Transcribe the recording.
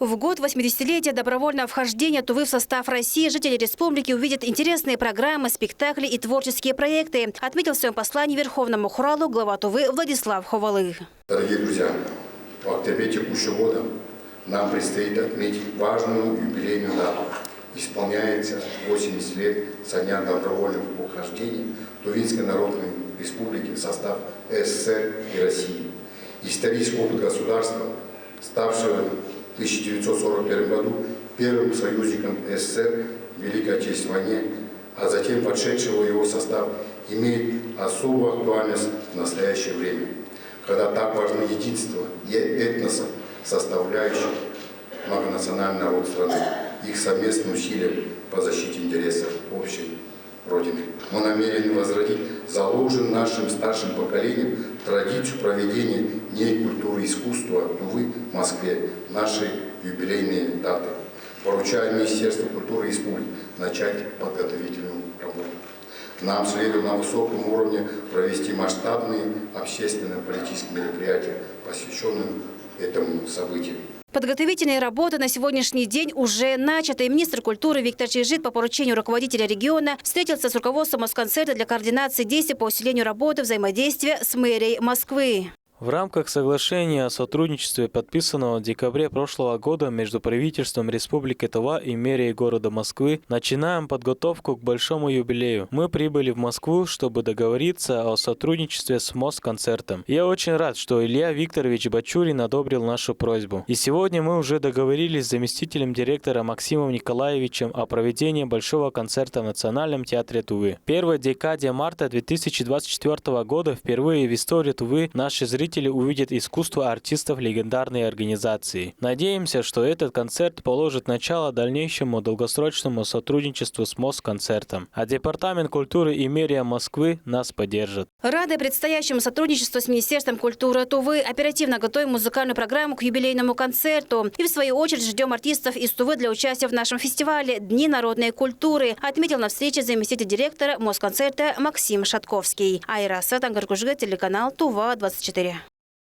В год 80-летия добровольного вхождения Тувы в состав России жители республики увидят интересные программы, спектакли и творческие проекты, отметил в своем послании Верховному Хуралу глава Тувы Владислав Ховалы. Дорогие друзья, в октябре текущего года нам предстоит отметить важную юбилейную дату. Исполняется 80 лет со дня добровольного вхождения Тувинской Народной Республики в состав СССР и России. Исторический опыт государства, ставшего в 1941 году первым союзником СССР в Великой Отечественной войне, а затем вошедшего в его состав, имеет особую актуальность в настоящее время, когда так важно единство и этноса, составляющих многонациональный народ страны, их совместным усилиям по защите интересов общей Родины. Мы намерены возродить заложенную нашим старшим поколением традицию проведения Дней культуры и искусства Тувы в Москве, нашей юбилейные даты. Поручаю Министерству культуры республики начать подготовительную работу. Нам следует на высоком уровне провести масштабные общественно-политические мероприятия, посвященные этому событию. Подготовительные работы на сегодняшний день уже начаты. Министр культуры Виктор Чижит по поручению руководителя региона встретился с руководством Москонцерта для координации действий по усилению работы взаимодействия с мэрией Москвы. В рамках соглашения о сотрудничестве, подписанного в декабре прошлого года между правительством Республики Тува и мэрией города Москвы, начинаем подготовку к большому юбилею. Мы прибыли в Москву, чтобы договориться о сотрудничестве с Москонцертом. Я очень рад, что Илья Викторович Бачурин одобрил нашу просьбу. И сегодня мы уже договорились с заместителем директора Максимом Николаевичем о проведении большого концерта в Национальном театре Тувы. В первой декаде марта 2024 года впервые в истории Тувы наши зрители увидят искусство артистов легендарной организации. Надеемся, что этот концерт положит начало дальнейшему долгосрочному сотрудничеству с Москонцертом. А Департамент культуры и мэрия Москвы нас поддержит. Рады предстоящему сотрудничеству с Министерством культуры Тувы. Оперативно готовим музыкальную программу к юбилейному концерту. И в свою очередь ждем артистов из Тувы для участия в нашем фестивале «Дни народной культуры», отметил на встрече заместитель директора Москонцерта Максим Шатковский. Айра Сатангаркужга, телеканал Тува-24.